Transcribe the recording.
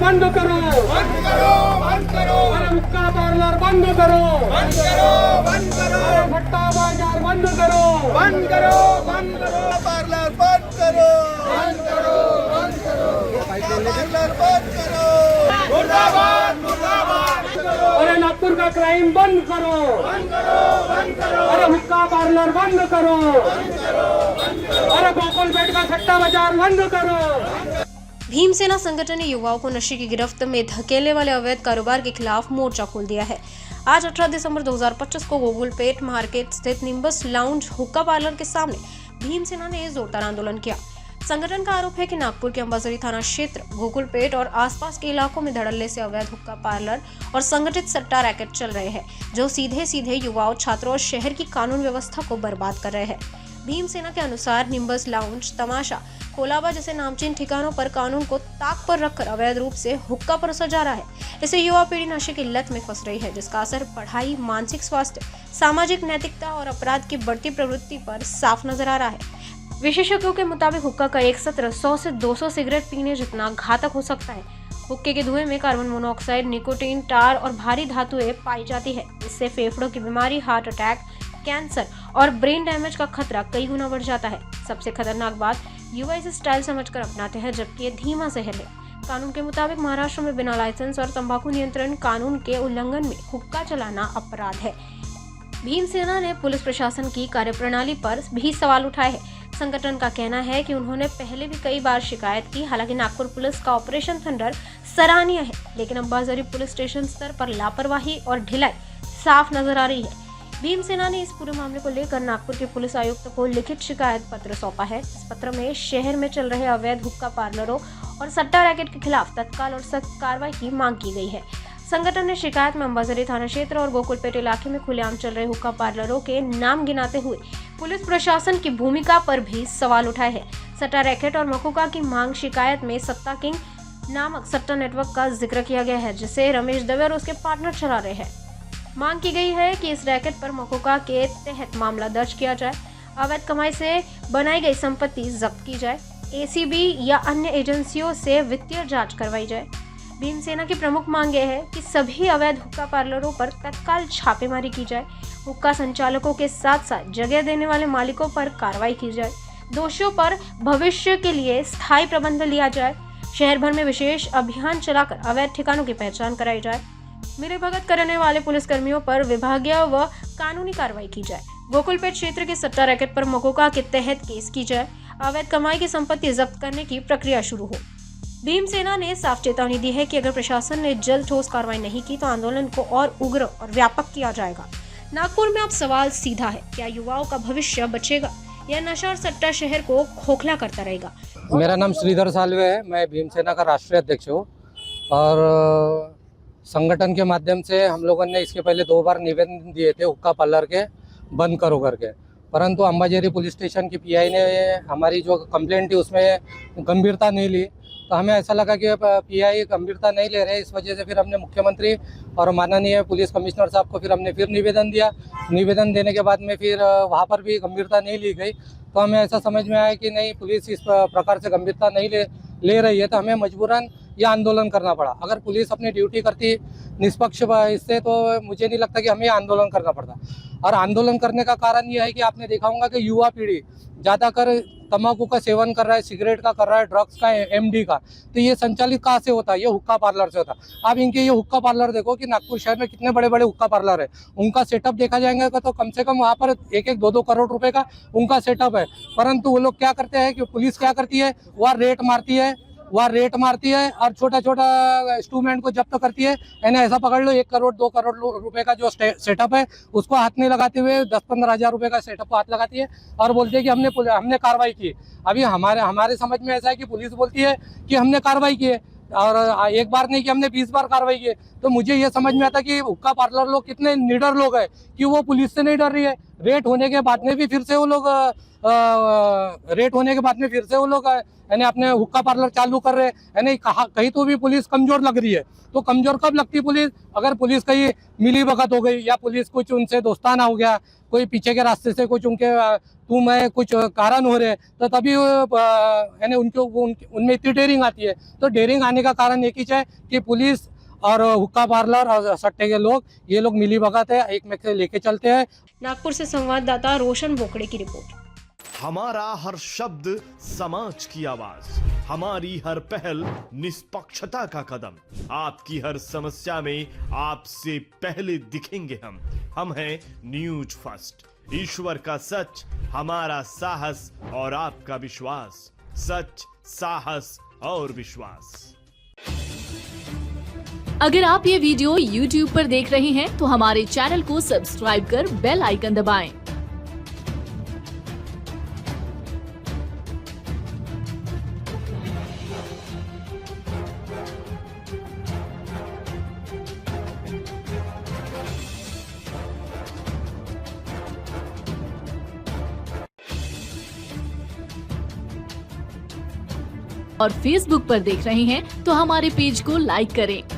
बंद करो, बंद करो, बंद करो, अरे हुक्का पार्लर बंद करो, बंद करो, बंद करो, अरे भट्टा बाजार बंद करो, बंद करो, बंद करो, पार्लर बंद करो, बंद करो, बंद करो, पार्लर बंद करो, मुर्दाबाद, मुर्दाबाद करो, अरे नागपुर का क्राइम बंद करो, बंद करो, बंद करो, अरे हुक्का पार्लर बंद करो, अरे गोकुलपेट का सट्टा बाजार बंद करो। भीमसेना संगठन ने युवाओं को नशे की गिरफ्त में धकेलने वाले अवैध कारोबार के खिलाफ मोर्चा खोल दिया है। आज 18 दिसंबर 2025 को गोकुलपेट मार्केट स्थित निम्बस लाउंज हुक्का पार्लर के सामने भीमसेना ने जोरदार आंदोलन किया। संगठन का आरोप है कि नागपुर के अंबाझरी थाना क्षेत्र, गोकुलपेट और आसपास के इलाकों में धड़ल्ले से अवैध हुक्का पार्लर और संगठित सट्टा रैकेट चल रहे हैं, जो सीधे सीधे युवाओं, छात्रों और शहर की कानून व्यवस्था को बर्बाद कर रहे हैं। भीमसेना के अनुसार निम्बस लाउंज, तमाशा, कोलाबा जैसे नामचीन ठिकानों पर कानून को ताक पर रखकर अवैध रूप से हुक्का परोसा जा रहा है। इससे युवा पीढ़ी नशे की लत में फंस रही है, जिसका असर पढ़ाई, मानसिक स्वास्थ्य, सामाजिक नैतिकता और अपराध की बढ़ती प्रवृत्ति पर साफ नजर आ रहा है। विशेषज्ञों के मुताबिक हुक्का का एक सत्र 100 से 200 सिगरेट पीने जितना घातक हो सकता है। हुक्के के धुएं में कार्बन मोनोऑक्साइड, निकोटीन, टार और भारी धातुएं पाई जाती है। इससे फेफड़ों की बीमारी, हार्ट अटैक, कैंसर और ब्रेन डैमेज का खतरा कई गुना बढ़ जाता है। सबसे खतरनाक बात, युवा इसे स्टाइल समझकर अपनाते हैं, जबकि ये धीमा जहर है। कानून के मुताबिक महाराष्ट्र में बिना लाइसेंस और तंबाकू नियंत्रण कानून के उल्लंघन में हुक्का चलाना अपराध है। भीमसेना ने पुलिस प्रशासन की कार्यप्रणाली पर भी सवाल उठाए हैं। संगठन का कहना है कि उन्होंने पहले भी कई बार शिकायत की। हालांकि नागपुर पुलिस का ऑपरेशन थंडर सराहनीय है, लेकिन अंबाझरी पुलिस स्टेशन स्तर पर लापरवाही और ढिलाई साफ नजर आ रही है। भीमसेना ने इस पूरे मामले को लेकर नागपुर के पुलिस आयुक्त को लिखित शिकायत पत्र सौंपा है। इस पत्र में शहर में चल रहे अवैध हुक्का पार्लरों और सट्टा रैकेट के खिलाफ तत्काल और सख्त कार्रवाई की मांग की गई है। संगठन ने शिकायत में अंबाझरी थाना क्षेत्र और गोकुलपेट इलाके में खुलेआम चल रहे हुक्का पार्लरों के नाम गिनाते हुए पुलिस प्रशासन की भूमिका पर भी सवाल उठाए हैं। सट्टा रैकेट और मकुका की मांग शिकायत में सत्ता किंग नामक सट्टा नेटवर्क का जिक्र किया गया है, जिसे रमेश दवे और उसके पार्टनर चला रहे हैं। मांग की गई है कि इस रैकेट पर मकुका के तहत मामला दर्ज किया जाए, अवैध कमाई से बनाई गई संपत्ति जब्त की जाए, एसीबी या अन्य एजेंसियों से वित्तीय जांच करवाई जाए। भीमसेना की प्रमुख मांग यह है कि सभी अवैध हुक्का पार्लरों पर तत्काल छापेमारी की जाए, हुक्का संचालकों के साथ साथ जगह देने वाले मालिकों पर कार्रवाई की जाए, दोषियों पर भविष्य के लिए स्थायी प्रबंध लिया जाए, शहर भर में विशेष अभियान चलाकर अवैध ठिकानों की पहचान कराई जाए, मिलीभगत करने वाले पुलिसकर्मियों पर विभागीय व कानूनी कार्रवाई की जाए, गोकुलपेट क्षेत्र के सट्टा रैकेट पर मकुका के तहत केस की जाए, अवैध कमाई की संपत्ति जब्त करने की प्रक्रिया शुरू हो। भीमसेना ने साफ चेतावनी दी है कि अगर प्रशासन ने जल्द ठोस कार्रवाई नहीं की तो आंदोलन को और उग्र और व्यापक किया जाएगा। नागपुर में अब सवाल सीधा है, क्या युवाओं का भविष्य बचेगा या नशा और सट्टा शहर को खोखला करता रहेगा? मेरा नाम श्रीधर सालवे है, मैं भीमसेना का राष्ट्रीय अध्यक्ष हूँ और संगठन के माध्यम से हम लोगों ने इसके पहले 2 बार निवेदन दिए थे हुक्का पार्लर के बंद करो करके, परंतु अंबाझरी पुलिस स्टेशन की पीआई ने हमारी जो कंप्लेंट थी उसमें गंभीरता नहीं ली। तो हमें ऐसा लगा कि पीआई गंभीरता नहीं ले रहे, इस वजह से फिर हमने मुख्यमंत्री और माननीय पुलिस कमिश्नर साहब को फिर निवेदन दिया। निवेदन देने के बाद में फिर वहाँ पर भी गंभीरता नहीं ली गई। तो हमें ऐसा समझ में आया कि नहीं, पुलिस इस प्रकार से गंभीरता नहीं ले रही है, तो हमें मजबूरन यह आंदोलन करना पड़ा। अगर पुलिस अपनी ड्यूटी करती निष्पक्ष इससे, तो मुझे नहीं लगता कि हमें आंदोलन करना पड़ता। और आंदोलन करने का कारण यह है कि आपने देखा होगा कि युवा पीढ़ी ज़्यादातर तंबाकू का सेवन कर रहा है, सिगरेट का कर रहा है, ड्रग्स का, एमडी का। तो ये संचालित कहाँ से होता है? ये हुक्का पार्लर से होता है। आप इनके ये हुक्का पार्लर देखो कि नागपुर शहर में कितने बड़े बड़े हुक्का पार्लर है। उनका सेटअप देखा जाएगा तो कम से कम वहाँ पर 1-2 करोड़ रुपए का उनका सेटअप है। परंतु वो लोग क्या करते हैं कि पुलिस क्या करती है, वह रेट मारती है और छोटा इंस्ट्रूमेंट को जब्त करती है। यानी ऐसा पकड़ लो 1 करोड़ 2 करोड़ रुपए का जो सेटअप है उसको हाथ में लगाते हुए 10-15 हज़ार रुपए का सेटअप को हाथ लगाती है और बोलती है कि हमने कार्रवाई की। अभी हमारे समझ में ऐसा है कि पुलिस बोलती है कि हमने कार्रवाई की है, और एक बार नहीं कि हमने 20 बार कार्रवाई की है। तो मुझे ये समझ में आता कि हुक्का पार्लर लोग कितने निडर लोग हैं कि वो पुलिस से नहीं डर रही है। रेट होने के बाद में भी फिर से वो लोग यानी अपने हुक्का पार्लर चालू कर रहे हैं। यानी कहीं तो भी पुलिस कमजोर लग रही है। तो कमजोर कब लगती पुलिस? अगर पुलिस कहीं मिली भगत हो गई या पुलिस कुछ उनसे दोस्ताना हो गया, कोई पीछे के रास्ते से कुछ उनके तू मैं कुछ कारण हो रहे, तो तभी यानी उनमें इतनी डेयरिंग आती है। तो डेयरिंग आने का कारण एक ही है कि पुलिस और हुक्का पार्लर और सट्टे के लोग, ये लोग मिली भगत है, एक में से लेके चलते हैं। नागपुर से संवाददाता रोशन बोकड़े की रिपोर्ट। हमारा हर शब्द समाज की आवाज, हमारी हर पहल निष्पक्षता का कदम, आपकी हर समस्या में आपसे पहले दिखेंगे हम हैं न्यूज फर्स्ट। ईश्वर का सच, हमारा साहस और आपका विश्वास। सच, साहस और विश्वास। अगर आप ये वीडियो YouTube पर देख रहे हैं तो हमारे चैनल को सब्सक्राइब कर बेल आइकन दबाएं। और Facebook पर देख रहे हैं तो हमारे पेज को लाइक करें